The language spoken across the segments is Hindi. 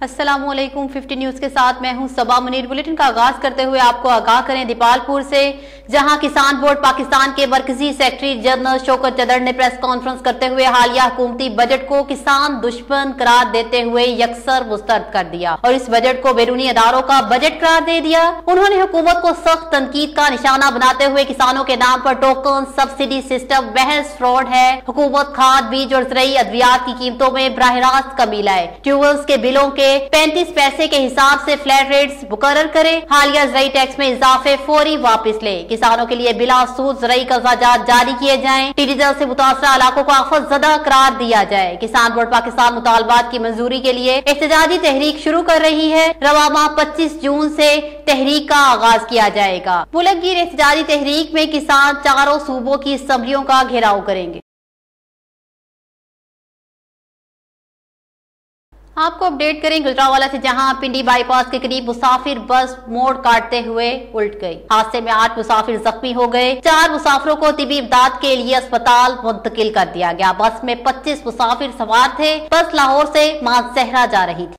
अस्सलामुअलैकुम 50 न्यूज के साथ मैं हूं सबा मुनीर। बुलेटिन का आगाज करते हुए आपको आगाह करें दीपालपुर से, जहां किसान बोर्ड पाकिस्तान के मरकजी सेक्रेटरी जनरल शौकत चदर ने प्रेस कॉन्फ्रेंस करते हुए हालिया हुकूमती बजट को किसान दुश्मन करार देते हुए यकसर मुस्तरद कर दिया और इस बजट को बैरूनी अदारों का बजट करार दे दिया। उन्होंने हुकूमत को सख्त तनकीद का निशाना बनाते हुए किसानों के नाम पर टोकन सब्सिडी सिस्टम महज फ्रॉड है। हुकूमत खाद बीज और ज़रूरी अद्वियात की कीमतों में बराह रास्त कमी लाए, ट्यूबवेल्स के बिलों के 35 पैसे के हिसाब से फ्लैट रेट्स मुकर्रर करे, हालिया ज़रूरी टैक्स में इजाफे फौरी वापस ले, किसानों के लिए बिला सूद ज़रूरी कर्जाजात जारी किए जाएं, टिड्डी दल से मुतासरा इलाकों को आफत ज़दा करार दिया जाए। किसान बोर्ड पाकिस्तान मुतालबात की मंजूरी के लिए एहतजाजी तहरीक शुरू कर रही है। रवा माह 25 जून से तहरीक का आगाज किया जाएगा। मुल्कगीर एहतजाजी तहरीक में किसान चारों सूबों की असम्बलियों का घेराव करेंगे। आपको अपडेट करें गुजरांवाला से, जहां पिंडी बाईपास के करीब मुसाफिर बस मोड़ काटते हुए उल्ट गई। हादसे में 8 मुसाफिर जख्मी हो गए। 4 मुसाफिरों को तिबी इमदाद के लिए अस्पताल मुंतकिल कर दिया गया। बस में 25 मुसाफिर सवार थे। बस लाहौर से मानसहरा जा रही थी।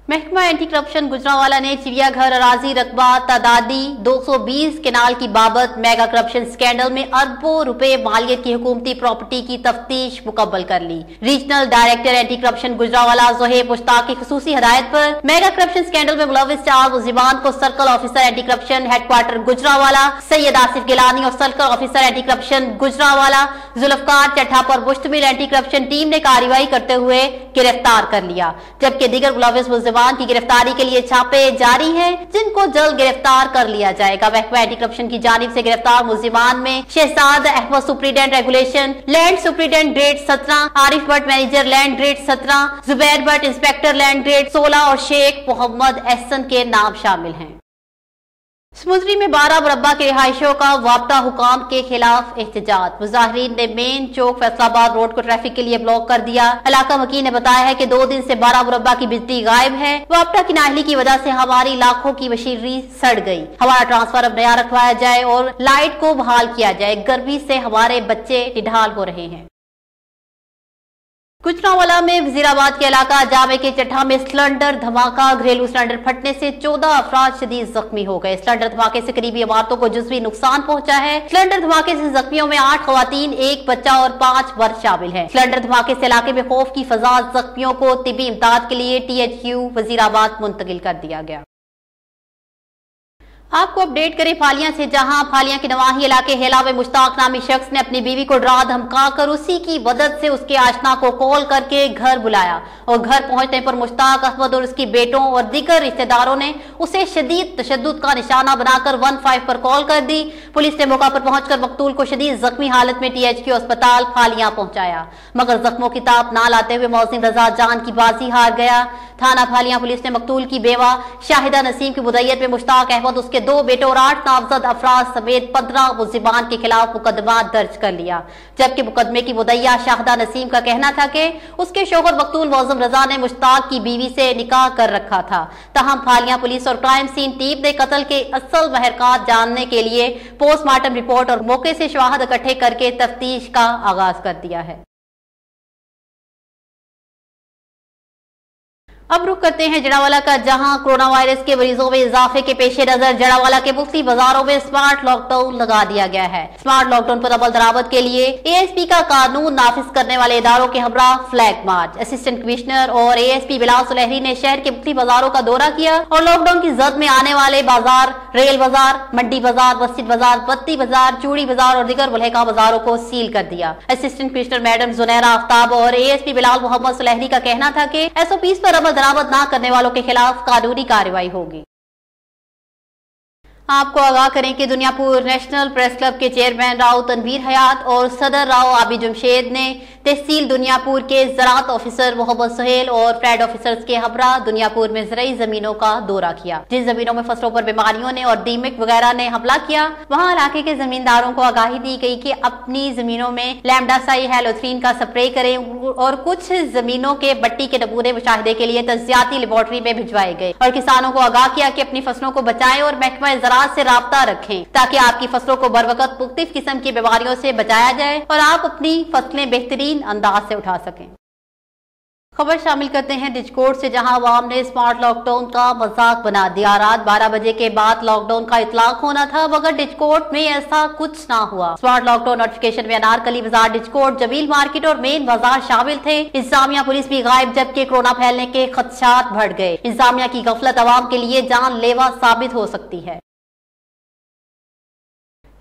महकमा एंटी करप्शन गुजरांवाला ने चिड़ियाघर अराजी रकबा तादादी 220 केनाल की बाबत मेगा करप्शन स्कैंडल में अरबों रुपए मालियत की हुकूमती प्रॉपर्टी की तफ्तीश मुकम्मल कर ली। Regional director anti corruption Gujranwala Zohaib Mushtaq की खुसूसी हिदायत पर मेगा करप्शन स्कैंडल में मुलविस 4 मुलजिमान को circle officer anti corruption headquarter Gujranwala Syed Asif Gilani और circle officer anti corruption Gujranwala Zulfiqar Chattha पर मुश्तमिल एंटी करप्शन टीम ने कार्रवाई करते हुए गिरफ्तार कर लिया, जबकि दीगर मुलविस मुलजिमान की गिरफ्तारी के लिए छापे जारी हैं, जिनको जल्द गिरफ्तार कर लिया जाएगा। महकमा एंटी करप्शन की जानिब से गिरफ्तार मुलजिमान में Shahzad Ahmed superintendent regulation land superintendent grade 17, Arif Bhatt manager land grade 17, Zubair Bhatt inspector land grade 16 और शेख मोहम्मद एहसन के नाम शामिल हैं। समुद्री में 12 मुरब्बा के रिहायशियों का वापटा हुकाम के खिलाफ एहतजाज। मुजाहिरीन ने मेन चौक फैसलाबाद रोड को ट्रैफिक के लिए ब्लॉक कर दिया। इलाका वकील ने बताया है कि 2 दिन से 12 मुरब्बा की बिजली गायब है। वापटा की नाहली की वजह से हमारी लाखों की मशीनरी सड़ गई। हमारा ट्रांसफर अब नया रखवाया जाए और लाइट को बहाल किया जाए। गर्मी से हमारे बच्चे निढाल हो रहे हैं। गुजरांवाला में वजीराबाद के इलाका जामे के चट्ठा में सिलेंडर धमाका। घरेलू सिलेंडर फटने से 14 अफराद शदीद जख्मी हो गए। सिलेंडर धमाके से करीबी इमारतों को जुज़वी नुकसान पहुंचा है। सिलेंडर धमाके से जख्मियों में 8 खवातीन, 1 बच्चा और 5 मर्द शामिल हैं। सिलेंडर धमाके से इलाके में खौफ की फजा, जख्मियों को तिबी इमदाद के लिए THQ वजीराबाद मुंतकिल कर दिया गया। आपको अपडेट करें फालिया से, जहां फालिया के नवाही इलाके हेला में मुश्ताक नामी शख्स ने अपनी बीवी को डरा धमका कर उसी की मदद से उसके आशना को कॉल करके घर बुलाया और घर पहुंचने पर मुश्ताक अहमद और उसकी बेटों और दीगर रिश्तेदारों ने उसे शदीद तशद्दुद का निशाना बनाकर 15 पर कॉल कर दी। पुलिस ने मौका पर पहुंचकर मकतूल को शदीद जख्मी हालत में THQ अस्पताल फालिया पहुंचाया, मगर जख्मों की ताप ना लाते हुए मोहसिन रजा जान की बाजी हार गया। थाना फालिया पुलिस ने मकतूल की बेवा शाहिदा नसीम की मुदैयत में मुश्ताक अहमद, उसके 2 बेटों और 8 नामजद अफराद समेत 15 मुलजिमान के खिलाफ मुकदमा दर्ज कर लिया, जबकि मुकदमे की मुदैया शाहिदा नसीम का कहना था कि उसके शौहर मकतूल मौजम रजा ने मुश्ताक की बीवी से निकाह कर रखा था। तहम फालिया पुलिस और क्राइम सीन टीम ने कत्ल के असल महरकात जानने के लिए पोस्टमार्टम रिपोर्ट और मौके से शवाहद इकट्ठे करके तफ्तीश का आगाज कर दिया है। अब रुख करते हैं जड़ावाला का, जहां कोरोना वायरस के मरीजों में इजाफे के पेश नजर जड़ावाला के मुख्तलिफ बाजारों में स्मार्ट लॉकडाउन लगा दिया गया है। स्मार्ट लॉकडाउन पर अमल दरामद के लिए ASP का कानून नाफिज करने वाले इदारों के हमरा फ्लैग मार्च। असिस्टेंट कमिश्नर और ASP बिलाल सुलहरी ने शहर के मुख्तलिफ बाजारों का दौरा किया और लॉकडाउन की जद में आने वाले बाजार, रेल बाजार, मंडी बाजार, मस्जिद बाजार, बत्ती बाजार, चूड़ी बाजार और दीगर मुल्हिका बाजारों को सील कर दिया। Assistant commissioner madam Junaira Aftab और ASP बिलाल मोहम्मद सुलहरी का कहना था कि SOPs पर अमल बरामद ना करने वालों के खिलाफ कानूनी कार्रवाई होगी। आपको आगाह करें कि दुनियापुर नेशनल प्रेस क्लब के चेयरमैन राव तनवीर हयात और सदर राव आबी जमशेद ने तहसील दुनियापुर के ज़राअत ऑफिसर मोहम्मद सुहेल और फ्लैट ऑफिसर्स के हमरा दुनियापुर में ज़रूरी जमीनों का दौरा किया। जिन जमीनों में फसलों पर बीमारियों ने और दीमक वगैरह ने हमला किया, वहाँ इलाके के जमींदारों को आगाही दी गई कि अपनी जमीनों में लैम्डासाई हैलोथ्रीन का स्प्रे करें और कुछ जमीनों के मट्टी के नमूने मुशाहिदे के लिए तज्जियाती लेबोरेटरी में भिजवाए गए और किसानों को आगाह किया कि अपनी फसलों को बचाएं और महकमा ज़राअत से राब्ता रखें ताकि आपकी फसलों को बर वक्त मुख्तलिफ किस्म की बीमारियों से बचाया जाए और आप अपनी फसलें बेहतरीन अंदाज से उठा सकें। खबर शामिल करते हैं डिजकोट से, जहां अवाम ने स्मार्ट लॉकडाउन का मजाक बना दिया। रात 12 बजे के बाद लॉकडाउन का इतलाक होना था, मगर डिजकोट में ऐसा कुछ ना हुआ। स्मार्ट लॉकडाउन नोटिफिकेशन में अनारकली बाजार, डिजकोट, जमील मार्केट और मेन बाजार शामिल थे। इंतजामिया पुलिस भी गायब, जबकि कोरोना फैलने के खदशात बढ़ गए। इंतजामिया की गफलत अवाम के लिए जानलेवा साबित हो सकती है।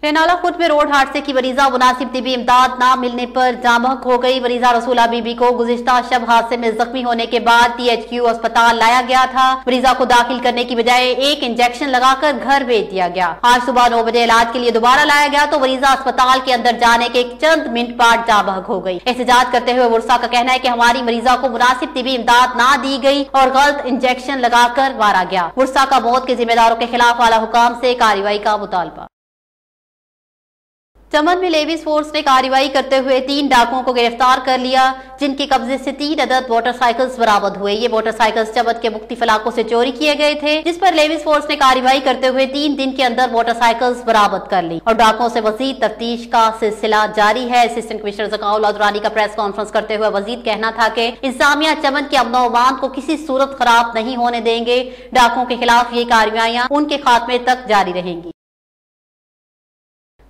रेनाला खुर्द में रोड हादसे की मरीजा मुनासिब तिबी इमदाद न मिलने पर जामबहक हो गई। मरीजा रसूला बीबी को गुज़िश्ता शब हादसे में जख्मी होने के बाद THQ अस्पताल लाया गया था। मरीजा को दाखिल करने की बजाय एक इंजेक्शन लगाकर घर भेज दिया गया। आज सुबह 9 बजे इलाज के लिए दोबारा लाया गया तो मरीजा अस्पताल के अंदर जाने के चंद मिनट बाद जामबहक हो गई। एहतजाज करते हुए वर्षा का कहना है कि हमारी मरीजा को मुनासिब तिबी इमदाद न दी गई और गलत इंजेक्शन लगाकर मारा गया। वर्षा का मौत के जिम्मेदारों के खिलाफ आला हुकाम से कार्रवाई का मुतालबा। चमन में लेविस फोर्स ने कार्रवाई करते हुए 3 डाकुओं को गिरफ्तार कर लिया, जिनके कब्जे से 3 अदद मोटरसाइकिल्स बरामद हुए। ये मोटरसाइकिल्स चमन के मुख्तलिफ इलाकों से चोरी किए गए थे, जिस पर लेविस फोर्स ने कार्रवाई करते हुए 3 दिन के अंदर मोटरसाइकिल्स बरामद कर ली और डाकुओं से मजीद तफ्तीश का सिलसिला जारी है। असिस्टेंट कमिश्नर ज़काउल्लाह दुरानी का प्रेस कॉन्फ्रेंस करते हुए मजीद कहना था कि इंतजामिया चमन के अमन व अमान को किसी सूरत खराब नहीं होने देंगे। डाकुओं के खिलाफ ये कार्रवाइयां उनके खात्मे तक जारी रहेंगी।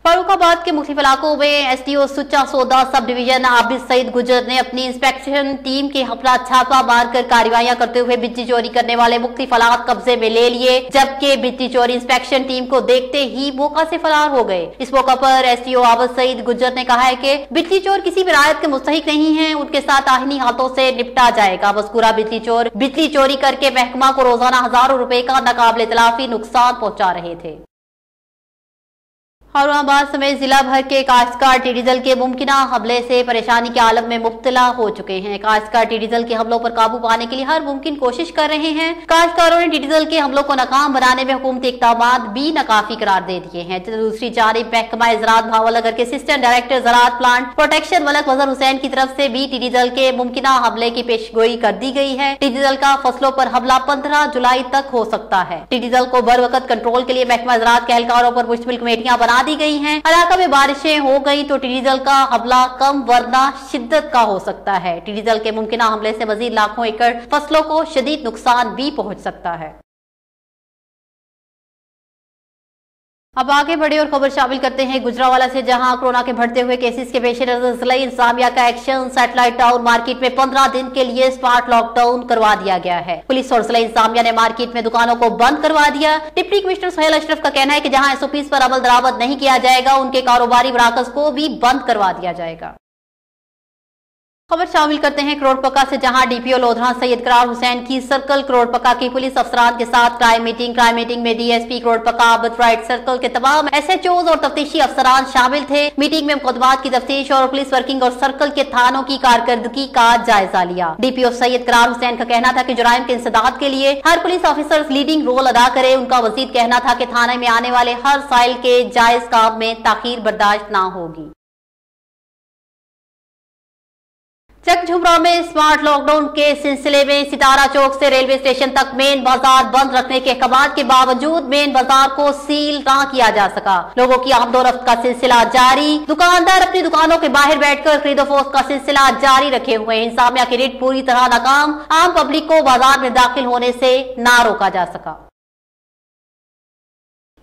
फर्रुखाबाद के मुख्तलिफ इलाकों में SDO सुच्चा सौदा सब डिवीजन आबिद सईद गुजर ने अपनी इंस्पेक्शन टीम के हमला छापा मारकर कार्रवाइयां करते हुए बिजली चोरी करने वाले मुख्तलिफ आलात कब्जे में ले लिए, जबकि बिजली चोरी इंस्पेक्शन टीम को देखते ही मौका से फरार हो गए। इस मौका पर SDO आबिद सईद गुजर ने कहा है कि बिजली चोर किसी भी रियायत के मुस्तहिक नहीं है, उनके साथ आहिनी हाथों से निपटा जाएगा। मज़कूरा बिजली चोर बिजली चोरी करके महकमा को रोजाना हजारों रुपए का नाकाबिले तलाफी नुकसान पहुंचा रहे थे। औरंगाबाद समेत जिला भर के काश्तकार टिड्डी दल के मुमकिना हमले से परेशानी के आलम में मुब्तला हो चुके हैं। काश्तकार टिड्डी दल के हमलों पर काबू पाने के लिए हर मुमकिन कोशिश कर रहे हैं। काश्तकारों ने टिड्डी दल के हमलों को नाकाम बनाने में हुकूमती इक़दामात भी नाकाफी करार दे दिए हैं। दूसरी जानिब महकमा ज़राअत भावलगर के असिस्टेंट डायरेक्टर ज़राअत प्लांट प्रोटेक्शन मलक वज़र हुसैन की तरफ से भी टिड्डी दल के मुमकिना हमले की पेशगोई कर दी गई है। टिड्डी दल का फसलों पर हमला 15 जुलाई तक हो सकता है। टिड्डी दल को बर वक्त कंट्रोल के लिए महकमा ज़राअत के एहलकारों पर मुश्तमिल कमेटियां बना दी गई हैं। इलाका में बारिशें हो गई तो टिड्डी दल का हमला कम वरना शिद्दत का हो सकता है। टिड्डी दल के मुमकिना हमले से मजीद लाखों एकड़ फसलों को शदीद नुकसान भी पहुंच सकता है। अब आगे बढ़े और खबर शामिल करते हैं गुजरावाला से, जहां कोरोना के बढ़ते हुए केसेस के पेश नजर जिला इंतजामिया का एक्शन। सैटेलाइट टाउन मार्केट में 15 दिन के लिए स्मार्ट लॉकडाउन करवा दिया गया है। पुलिस और जिला इंतजामिया ने मार्केट में दुकानों को बंद करवा दिया। डिप्टी कमिश्नर सोहेल अशरफ का कहना है कि जहां SOPs पर अमल दरामद नहीं किया जाएगा, उनके कारोबारी मराकज को भी बंद करवा दिया जाएगा। खबर शामिल करते हैं करोड़पक्का से, जहां DPO लोधरा सैयद करार हुसैन की सर्कल करोड़पक्का की पुलिस अफसरान के साथ क्राइम मीटिंग में DSP करोड़पक्का आबद राइट सर्कल के तमाम SHOs और तफ्तीशी अफसरान शामिल थे। मीटिंग में मुकदमात की तफ्तीश और पुलिस वर्किंग और सर्कल के थानों की कारकर्दगी का जायजा लिया। DPO सैयद करार हुसैन का कहना था कि जुराइम के इंसदाद के लिए हर पुलिस ऑफिसर लीडिंग रोल अदा करे। उनका मजीद कहना था कि थाने में आने वाले हर साइल के जायज काम में ताखीर बर्दाश्त न होगी। चक झुमरा में स्मार्ट लॉकडाउन के सिलसिले में सितारा चौक से रेलवे स्टेशन तक मेन बाजार बंद रखने के अहकाम के बावजूद मेन बाजार को सील न किया जा सका। लोगों की आमदोरफ्त का सिलसिला जारी। दुकानदार अपनी दुकानों के बाहर बैठकर खरीदो फरोख्त का सिलसिला जारी रखे हुए हैं। इंतजामिया की रेड पूरी तरह नाकाम। आम पब्लिक को बाजार में दाखिल होने से न रोका जा सका।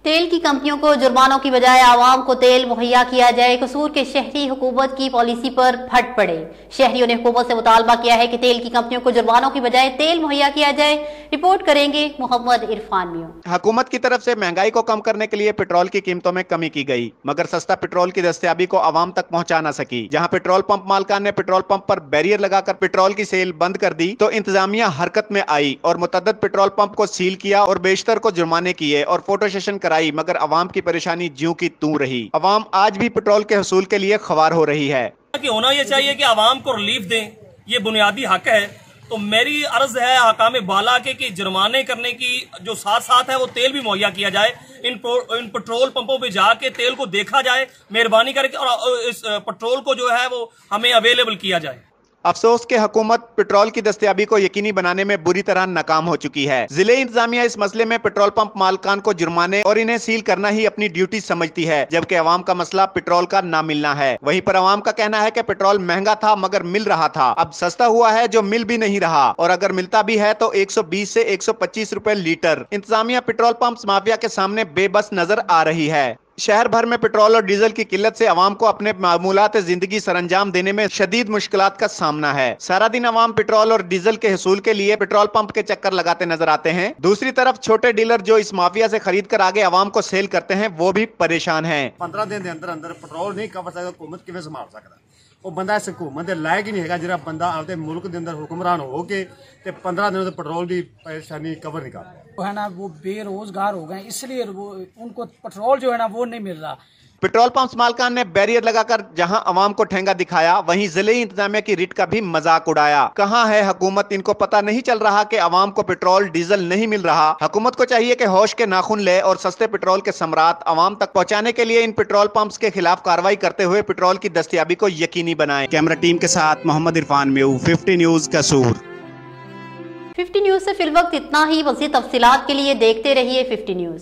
तेल की कंपनियों को जुर्मानों की बजाय आवाम को तेल मुहैया किया जाए। कसूर के शहरी हुकूमत की पॉलिसी पर फट पड़े। शहरियों ने हुकूमत से मुतालबा किया है कि तेल की कंपनियों को जुर्मानों की बजाय तेल मुहैया किया जाए। रिपोर्ट करेंगे मोहम्मद इरफान मियां। हुकूमत की तरफ से महंगाई को कम करने के लिए पेट्रोल की कीमतों में कमी की गई, मगर सस्ता पेट्रोल की दस्तयाबी को आवाम तक पहुंचा न सकी। जहां पेट्रोल पंप मालकान ने पेट्रोल पंप पर बैरियर लगाकर पेट्रोल की सेल बंद कर दी तो इंतजामिया हरकत में आई और मुतअद्दिद पेट्रोल पंप को सील किया और बेशतर को जुर्माने किए और फोटो सेशन कराई, मगर अवाम की परेशानी ज्यों की त्यों रही। अवाम आज भी पेट्रोल के हसूल के लिए ख्वार हो रही है। कि होना ये चाहिए कि अवाम को रिलीफ दें, ये बुनियादी हक है। तो मेरी अर्ज है हकाम बाला के कि जुर्माने करने की जो साथ साथ है वो तेल भी मुहैया किया जाए। इन पेट्रोल पंपों पे जाके तेल को देखा जाए, मेहरबानी करके, और इस पेट्रोल को जो है वो हमें अवेलेबल किया जाए। अफसोस के हुकूमत पेट्रोल की दस्तयाबी को यकीनी बनाने में बुरी तरह नाकाम हो चुकी है। जिले इंतजामिया इस मसले में पेट्रोल पंप मालकान को जुर्माने और इन्हें सील करना ही अपनी ड्यूटी समझती है, जबकि अवाम का मसला पेट्रोल का ना मिलना है। वहीं पर अवाम का कहना है कि पेट्रोल महंगा था मगर मिल रहा था, अब सस्ता हुआ है जो मिल भी नहीं रहा, और अगर मिलता भी है तो 120 से 125 रुपए लीटर। इंतजामिया पेट्रोल पंप माफिया के सामने बेबस नजर आ रही है। शहर भर में पेट्रोल और डीजल की किल्लत से अवाम को अपने मामूलात जिंदगी सरंजाम देने में शदीद मुश्किलात का सामना है। सारा दिन अवाम पेट्रोल और डीजल के हसूल के लिए पेट्रोल पंप के चक्कर लगाते नजर आते हैं। दूसरी तरफ छोटे डीलर जो इस माफिया से खरीद कर आगे अवाम को सेल करते हैं वो भी परेशान हैं। 15 दिन के अंदर अंदर पेट्रोल नहीं कवर सकता, हुकूमत किवें संभाल सकता? वो बंदा इस हुकूमत के लायक ही नहीं है जिहड़ा बंदा आपके मुल्क के अंदर हुक्मरान हो के 15 दिनों से पेट्रोल की परेशानी कवर नहीं कर वो है ना, वो बेरोजगार हो गए, इसलिए वो उनको पेट्रोल जो है ना वो नहीं मिल रहा। पेट्रोल पंप मालकान ने बैरियर लगाकर जहां अवाम को ठेंगा दिखाया, वहीं जिले इंतजामिया की रिट का भी मजाक उड़ाया। कहां है हुकूमत? इनको पता नहीं चल रहा कि अवाम को पेट्रोल डीजल नहीं मिल रहा। हुकूमत को चाहिए कि होश के नाखून ले और सस्ते पेट्रोल के सम्राट अवाम तक पहुंचाने के लिए इन पेट्रोल पंप्स के खिलाफ कार्रवाई करते हुए पेट्रोल की दस्तयाबी को यकीनी बनाए। कैमरा टीम के साथ मोहम्मद इरफान मेऊ, 50 न्यूज कसूर। 50 न्यूज से फिलवक्त इतना ही। मज़ीद तफसीलात के लिए देखते रहिए 50 न्यूज।